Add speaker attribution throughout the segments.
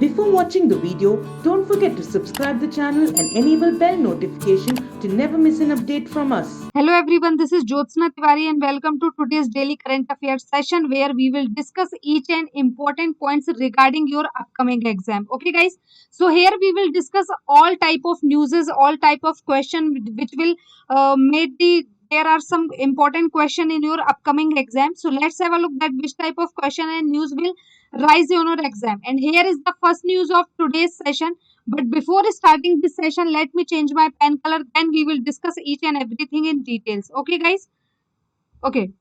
Speaker 1: Before watching the video, don't forget to subscribe the channel and enable bell notification to never miss an update from us.
Speaker 2: Hello everyone, this is Jyotsna Tiwari and welcome to today's daily current affairs session where we will discuss each and important points regarding your upcoming exam. Okay guys, so here we will discuss all type of newses, all type of question which will there are some important question in your upcoming exam. So let's have a look at which type of question and news will rise in your exam. And here is the first news of today's session. But before starting this session, let me change my pen color. Then we will discuss each and everything in details. Okay, guys? Okay.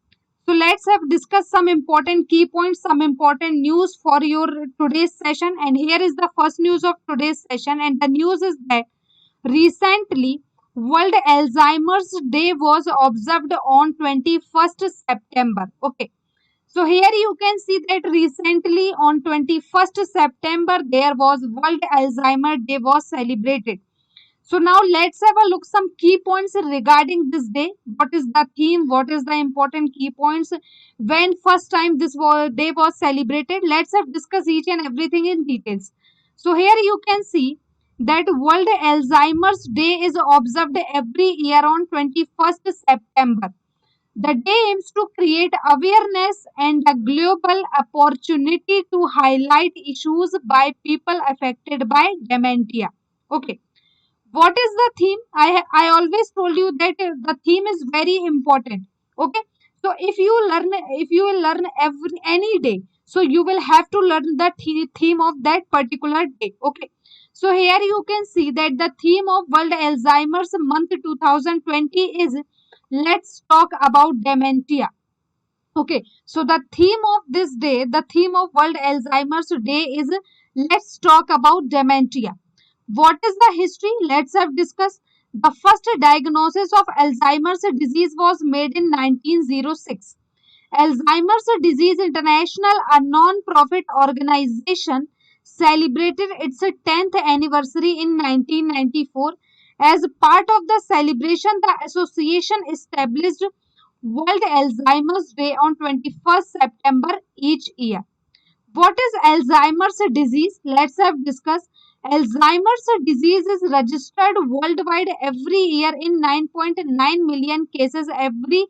Speaker 2: So let's have discuss some important key points, some important news for your today's session. And here is the first news of today's session. And the news is that recently World Alzheimer's Day was observed on 21st September. Okay. So here you can see that recently on 21st September there was World Alzheimer Day was celebrated. So now let's have a look some key points regarding this day. What is the theme? What is the important key points? When first time this day was celebrated? Let's have discuss each and everything in details. So here you can see that World Alzheimer's Day is observed every year on 21st September. The day aims to create awareness and a global opportunity to highlight issues by people affected by dementia. Okay. What is the theme? I always told you that the theme is very important. Okay. So if you will learn any day, so you will have to learn the theme of that particular day. Okay. So here you can see that the theme of World Alzheimer's Month 2020 is let's talk about dementia. Okay, so the theme of this day, the theme of World Alzheimer's Day is let's talk about dementia. What is the history? Let's have discussed. The first diagnosis of Alzheimer's disease was made in 1906. Alzheimer's Disease International, a non-profit organization, celebrated its 10th anniversary in 1994. As part of the celebration, the association established World Alzheimer's Day on 21st September each year. What is Alzheimer's disease? Let's have discussed. Alzheimer's disease is registered worldwide every year in 9.9 million cases every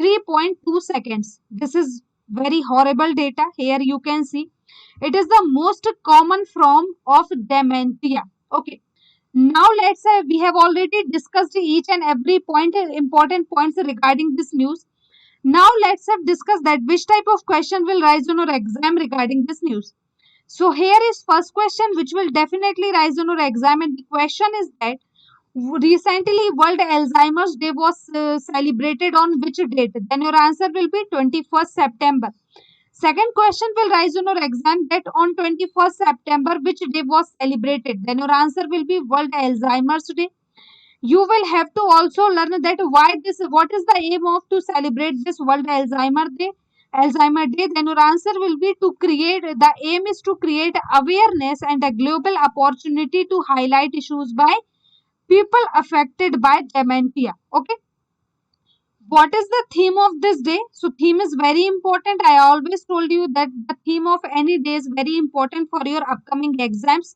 Speaker 2: 3.2 seconds. This is very horrible data. Here you can see. It is the most common form of dementia. Okay. Now let's say we have already discussed each and every point, important points regarding this news. Now let's have discussed that which type of question will rise on our exam regarding this news. So here is first question which will definitely rise on our exam, and the question is that recently World Alzheimer's Day was celebrated on which date? Then your answer will be 21st September. Second question will rise on your exam that on 21st September which day was celebrated? Then your answer will be World Alzheimer's Day. You will have to also learn that what is the aim of to celebrate this World Alzheimer Day. Then your answer will be the aim is to create awareness and a global opportunity to highlight issues by people affected by dementia. Okay. What is the theme of this day? So theme is very important. I always told you that the theme of any day is very important for your upcoming exams.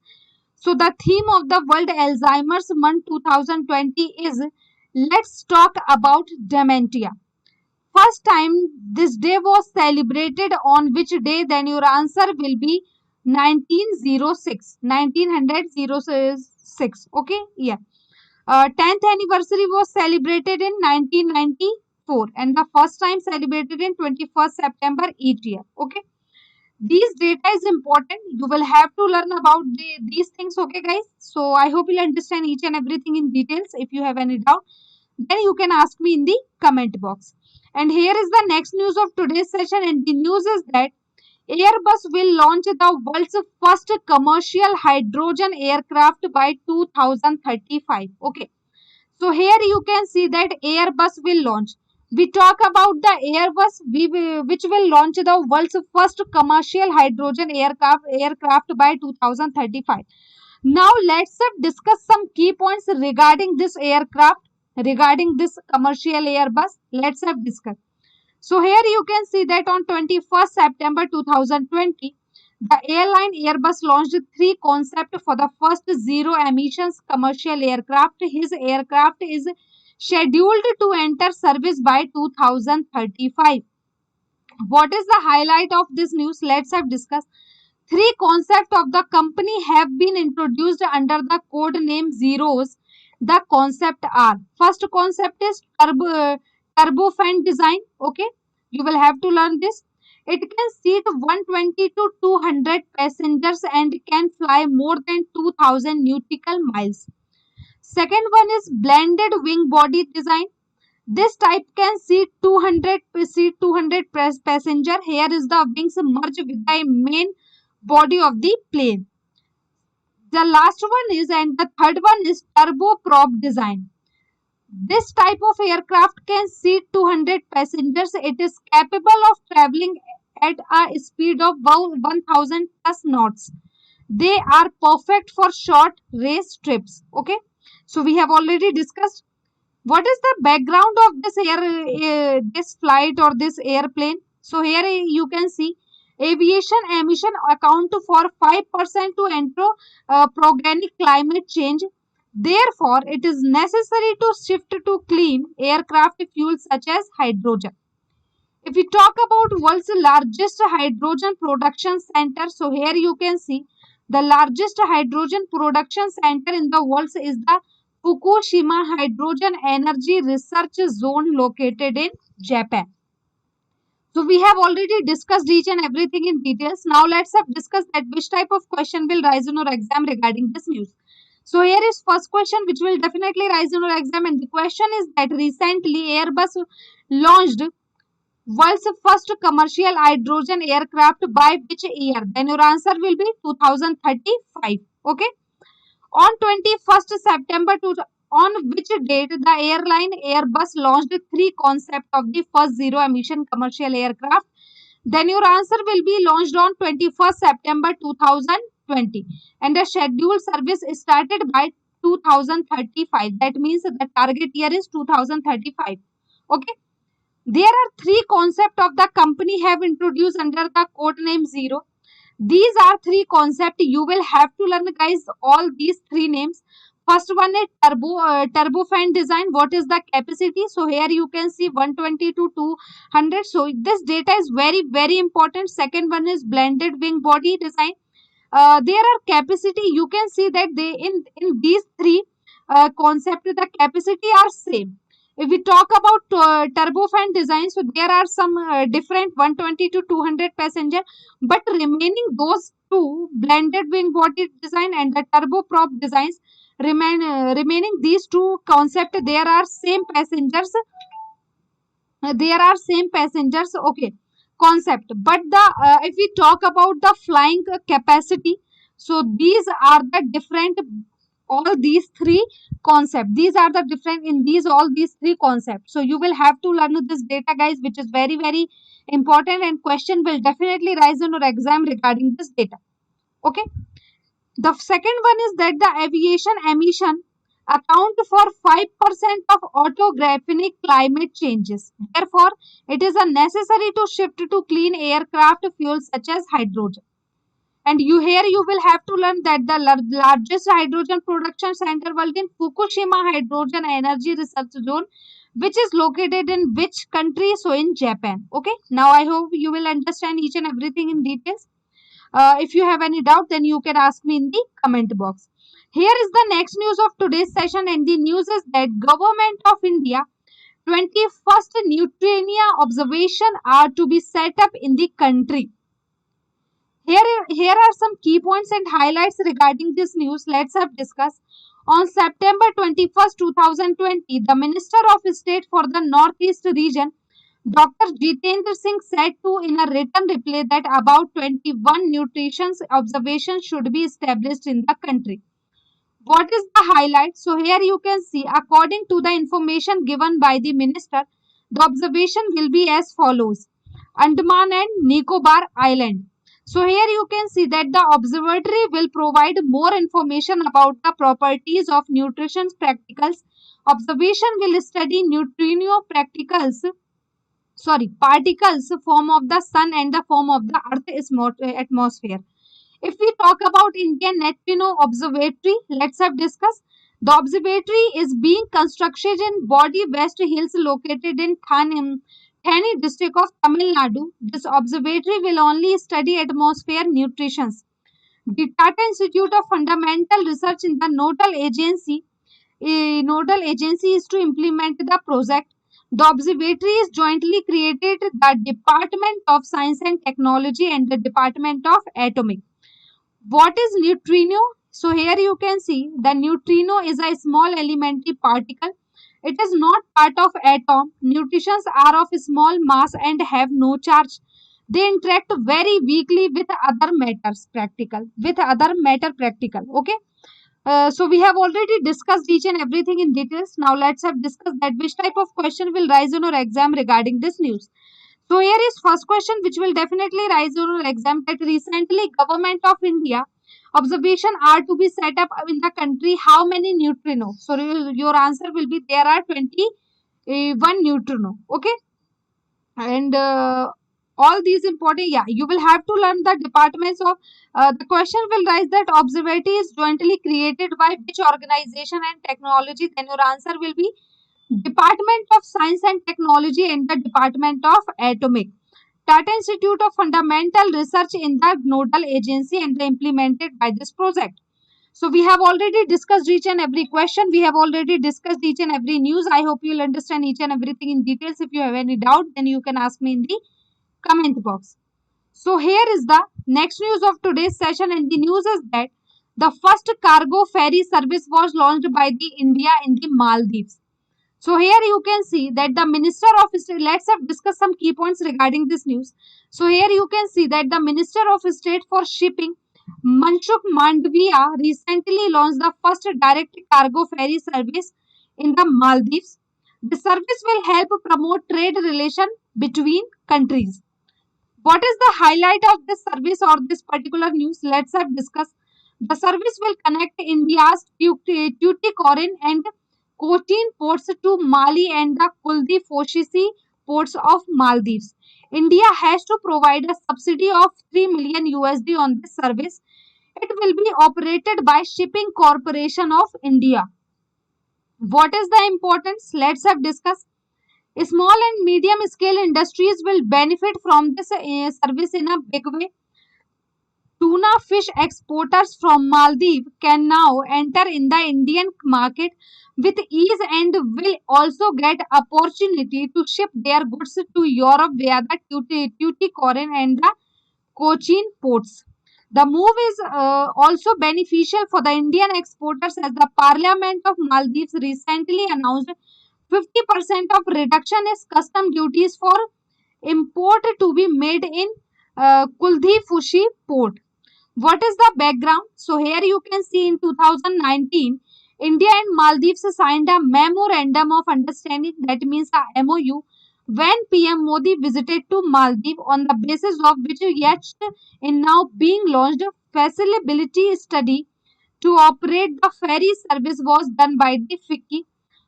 Speaker 2: So the theme of the World Alzheimer's Month 2020 is let's talk about dementia. First time this day was celebrated on which day? Then your answer will be 1906. Okay, yeah. 10th anniversary was celebrated in 1994 and the first time celebrated in 21st September each year. Okay. These data is important. You will have to learn about these things. Okay, guys. So I hope you'll understand each and everything in details. If you have any doubt, then you can ask me in the comment box. And here is the next news of today's session. And the news is that Airbus will launch the world's first commercial hydrogen aircraft by 2035. Okay. So here you can see that Airbus will launch. We talk about the Airbus which will launch the world's first commercial hydrogen aircraft by 2035. Now let's discuss some key points regarding this aircraft, regarding this commercial Airbus. Let's discuss. So here you can see that on 21st September 2020, The airline Airbus launched three concepts for the first zero emissions commercial aircraft. His aircraft is scheduled to enter service by 2035. What is the highlight of this news? Let's have discuss. Three concepts of the company have been introduced under the code name Zeros. The concept are, first concept is turbofan design. Okay, you will have to learn this. It can seat 120 to 200 passengers and can fly more than 2000 nautical miles. Second one is blended wing body design. This type can seat 200 passenger. Here is the wings merge with the main body of the plane. The last one is, and the third one is turboprop design. This type of aircraft can seat 200 passengers. It is capable of traveling at a speed of 1000 plus knots. They are perfect for short race trips. Okay, so we have already discussed what is the background of this flight or this airplane. So here you can see aviation emission account for 5% to anthropogenic climate change. Therefore, it is necessary to shift to clean aircraft fuels such as hydrogen. If we talk about world's largest hydrogen production center, so here you can see the largest hydrogen production center in the world is the Fukushima Hydrogen Energy Research Zone located in Japan. So we have already discussed each and everything in details. Now let's have discussed that which type of question will rise in your exam regarding this news. So here is first question which will definitely rise in your exam, and the question is that recently Airbus launched world's first commercial hydrogen aircraft by which year? Then your answer will be 2035. Okay. On 21st September, on which date the airline Airbus launched three concepts of the first zero emission commercial aircraft? Then your answer will be launched on 21st September 2020, and the scheduled service started by 2035. That means the target year is 2035. Okay. There are three concepts of the company have introduced under the code name Zero. These are three concepts. You will have to learn, guys, all these three names. First one is turbofan design. What is the capacity? So here you can see 120 to 200. So this data is very, very important. Second one is blended wing body design. There are capacity. You can see that they in these three concepts the capacity are same. If we talk about turbofan design, so there are some different 120 to 200 passenger, but remaining those two blended wing body design and the turboprop designs remaining these two concept, there are same passengers. Okay, concept. But the if we talk about the flying capacity, so these are the different, all these three concepts, these are the different in these three concepts. So you will have to learn this data, guys, which is very, very important, and question will definitely rise in your exam regarding this data. Okay, the second one is that the aviation emission account for 5% of autographic climate changes. Therefore, it is a necessary to shift to clean aircraft fuels such as hydrogen. And you will have to learn that the largest hydrogen production center world in Fukushima Hydrogen Energy Research Zone, which is located in which country? So in Japan. Okay. Now I hope you will understand each and everything in details. If you have any doubt, then you can ask me in the comment box. Here is the next news of today's session, and the news is that Government of India 21st Neutrino observation are to be set up in the country. Here are some key points and highlights regarding this news. Let's have discussed. On September 21st, 2020, the Minister of State for the Northeast region, Dr. Jitendra Singh, said in a written reply that about 21 nutrition observations should be established in the country. What is the highlight? So here you can see, according to the information given by the minister, the observation will be as follows. Andaman and Nicobar Island. So here you can see that the observatory will provide more information about the properties of nutrition practicals. Observation will study neutrino practicals particles form of the sun and the form of the earth atmosphere. If we talk about Indian Neutrino Observatory, let's have discuss. The observatory is being constructed in Body West Hills located in Thane district of Tamil Nadu. This observatory will only study atmosphere nutrition. The Tata Institute of Fundamental Research in the nodal agency is to implement the project. The observatory is jointly created the Department of Science and Technology and the Department of Atomic. What is neutrino? So here you can see the neutrino is a small elementary particle. It is not part of atom. Neutrons are of small mass and have no charge. They interact very weakly with other matters practical. Okay. So we have already discussed each and everything in details. Now let's have discussed that which type of question will rise in our exam regarding this news. So here is first question which will definitely rise in our exam, that recently Government of India observation are to be set up in the country. How many neutrino? So your answer will be there are 21 neutrino. Okay. And all these important, yeah, you will have to learn the departments of the question will rise that observatory is jointly created by which organization and technology. Then your answer will be Department of Science and Technology and the Department of Atomic. Tata Institute of Fundamental Research in the nodal agency and implemented by this project. So we have already discussed each and every question. We have already discussed each and every news. I hope you'll understand each and everything in details. If you have any doubt, then you can ask me in the comment box. So here is the next news of today's session, and the news is that the first cargo ferry service was launched by the India in the Maldives. So here you can see that the Minister of State, let's have discuss some key points regarding this news. So here you can see that the Minister of State for Shipping, Manshukh Mandavia, recently launched the first direct cargo ferry service in the Maldives. The service will help promote trade relation between countries. What is the highlight of this service or this particular news? Let's have discuss. The service will connect India's Tuticorin and Cochin ports to Mali and the Kuldi Foshisi ports of Maldives. India has to provide a subsidy of 3 million USD on this service. It will be operated by Shipping Corporation of India. What is the importance? Let's have discuss. Small and medium scale industries will benefit from this service in a big way. Tuna fish exporters from Maldives can now enter in the Indian market with ease and will also get opportunity to ship their goods to Europe via the Tuticorin and the Cochin ports. The move is also beneficial for the Indian exporters as the Parliament of Maldives recently announced 50% of reduction in custom duties for import to be made in Kuldi Fushi port. What is the background? So here you can see in 2019, India and Maldives signed a memorandum of understanding, that means a MOU, when PM Modi visited to Maldives, on the basis of which yet in now being launched feasibility study to operate the ferry service was done by the FICCI.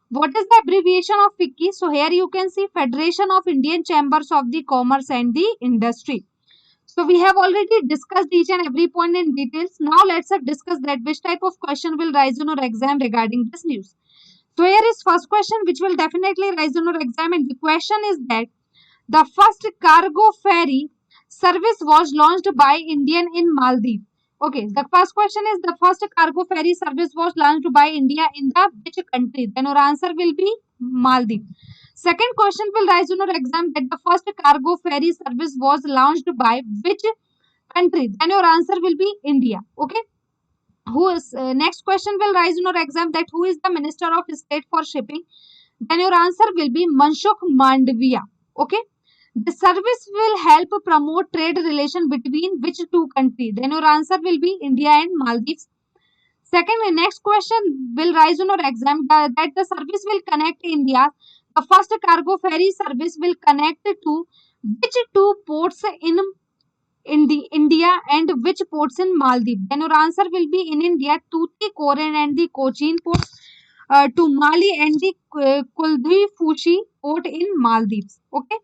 Speaker 2: What is the abbreviation of FICCI? So here you can see Federation of Indian Chambers of the Commerce and the Industry. So we have already discussed each and every point in details. Now let's have discussed that which type of question will rise in our exam regarding this news. So here is first question which will definitely rise in our exam, and the question is that the first cargo ferry service was launched by Indian in Maldives. Okay, the first question is the first cargo ferry service was launched by India in the which country? Then our answer will be Maldives. Second question will rise in our exam that the first cargo ferry service was launched by which country? Then your answer will be India. Okay. Who is next question will rise in our exam that who is the Minister of State for Shipping? Then your answer will be Manshukh Mandavia. Okay. The service will help promote trade relation between which two countries? Then your answer will be India and Maldives. Second, next question will rise in our exam that the service will connect India. The first cargo ferry service will connect to which two ports in the India and which ports in Maldives? Then your answer will be in India, Tuticorin and the Cochin ports, to Mali and the Kuldhi Fushi port in Maldives. Okay.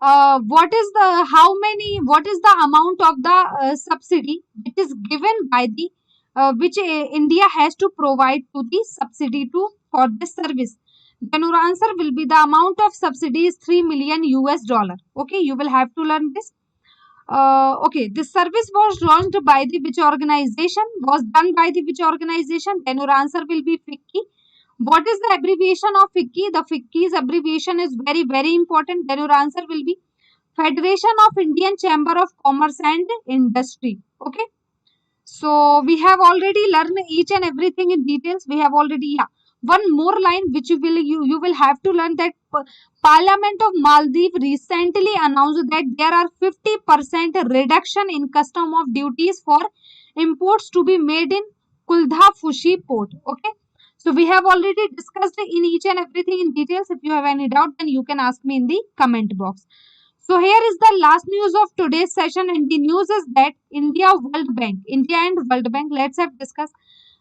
Speaker 2: what is the amount of the subsidy which is given by the which India has to provide to the subsidy to for this service? Then your answer will be the amount of subsidy is 3 million US dollar. Okay, you will have to learn this. Okay, this service was launched by the which organization, was done by the which organization? Then your answer will be FICCI. What is the abbreviation of FICCI? The FICCI's abbreviation is very important. Then your answer will be Federation of Indian Chamber of Commerce and Industry. Okay. So we have already learned each and everything in details. We have already, yeah. One more line which you will have to learn that Parliament of Maldives recently announced that there are 50% reduction in custom of duties for imports to be made in Kuldha Fushi port. Okay. So we have already discussed in each and everything in details. If you have any doubt, then you can ask me in the comment box. So here is the last news of today's session, and the news is that India and World Bank, let's have discussed.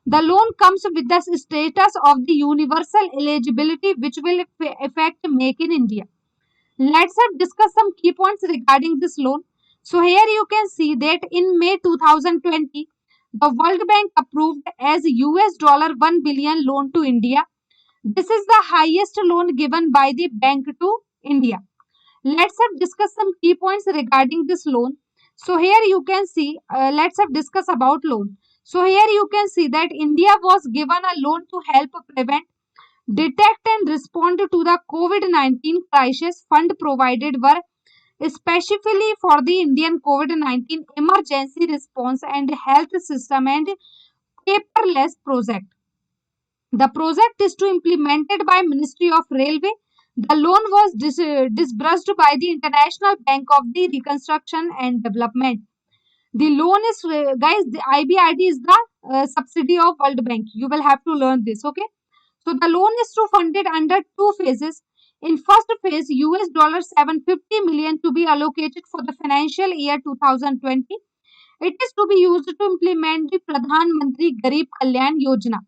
Speaker 2: The loan comes with the status of the universal eligibility which will affect Make in India. Let's have discussed some key points regarding this loan. So here you can see that in May 2020, the World Bank approved as US dollar 1 billion loan to India. This is the highest loan given by the bank to India. Let's have discussed some key points regarding this loan. So here you can see, let's have discussed about loan. So here you can see that India was given a loan to help prevent, detect and respond to the COVID-19 crisis. Fund provided were especially for the Indian COVID-19 emergency response and health system and paperless project. The project is to implemented by Ministry of Railway. The loan was disbursed by the International Bank of the Reconstruction and Development. The loan is, guys, the IBRD is the subsidy of World Bank. You will have to learn this, okay? So the loan is to funded under two phases. In first phase, US dollar 750 million to be allocated for the financial year 2020. It is to be used to implement the Pradhan Mantri Garib Kalyan Yojana.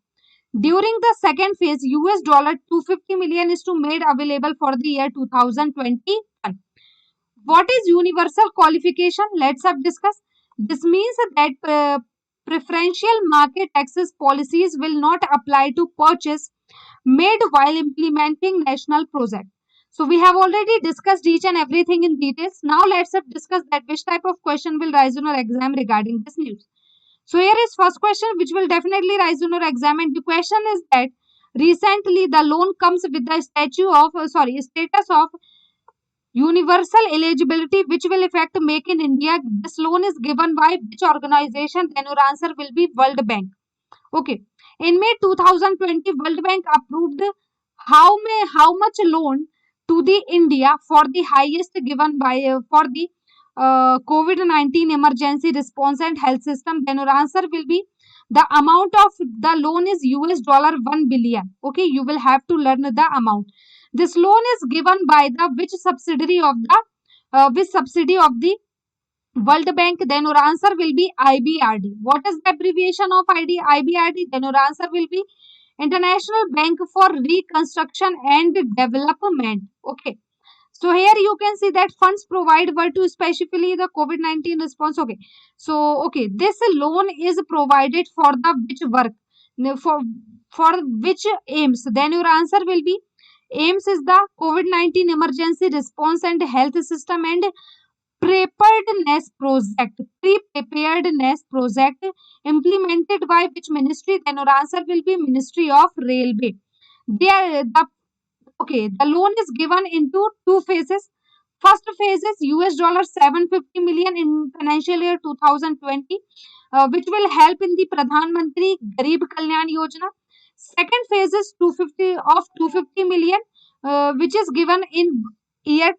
Speaker 2: During the second phase, US dollar 250 million is to made available for the year 2021. What is universal qualification? Let's have discuss. This means that preferential market access policies will not apply to purchase made while implementing national project. So we have already discussed each and everything in details. Now let's have discuss that which type of question will rise in our exam regarding this news. So here is first question which will definitely rise in our exam, and the question is that recently the loan comes with the status of universal eligibility which will affect Make in India. This loan is given by which organization? Then your answer will be World Bank. Okay. In May 2020, World Bank approved how much loan to the India for the highest given by for the COVID-19 emergency response and health system. Then your answer will be the amount of the loan is US dollar 1 billion. Okay, you will have to learn the amount. This loan is given by the which subsidiary of the World Bank? Then your answer will be IBRD. What is the abbreviation of IBRD? Then your answer will be International Bank for Reconstruction and Development. Okay. So here you can see that funds provided were to specifically the COVID-19 response. Okay. So, okay, this loan is provided for the which work? For which aims? Then your answer will be aims is the COVID-19 emergency response and health system and preparedness project. Preparedness project implemented by which ministry? Then your answer will be Ministry of Railway. The loan is given into two phases. First phase is US dollar 750 million in financial year 2020, which will help in the Pradhan Mantri Garib Kalyan Yojana. Second phase is 250 million, which is given in year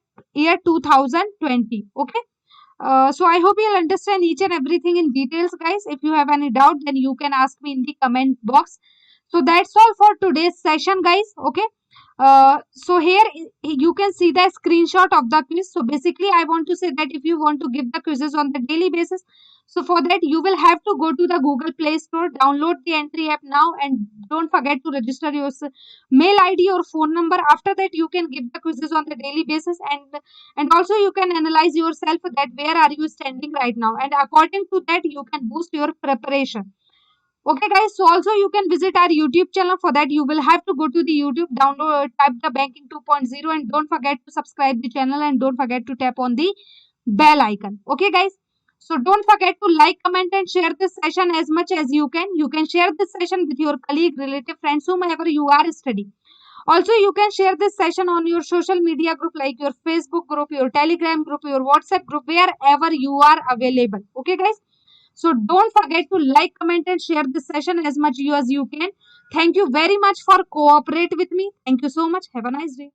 Speaker 2: 2020. Okay. So I hope you'll understand each and everything in details, guys. If you have any doubt, then you can ask me in the comment box. So that's all for today's session, guys. Okay. So here you can see the screenshot of the quiz. So basically I want to say that if you want to give the quizzes on the daily basis, so for that you will have to go to the Google Play Store, download the Entry app now, and don't forget to register your mail ID or phone number. After that you can give the quizzes on the daily basis, and also you can analyze yourself that where are you standing right now, and according to that you can boost your preparation. Okay, guys. So also you can visit our YouTube channel. For that, you will have to go to the YouTube, download, type the Banking 2.0, and don't forget to subscribe the channel, and don't forget to tap on the bell icon. Okay, guys. So don't forget to like, comment, and share this session as much as you can. You can share this session with your colleague, relative, friends, whomever you are studying. Also, you can share this session on your social media group like your Facebook group, your Telegram group, your WhatsApp group, wherever you are available. Okay, guys. So don't forget to like, comment, and share this session as much as you can. Thank you very much for cooperate with me. Thank you so much. Have a nice day.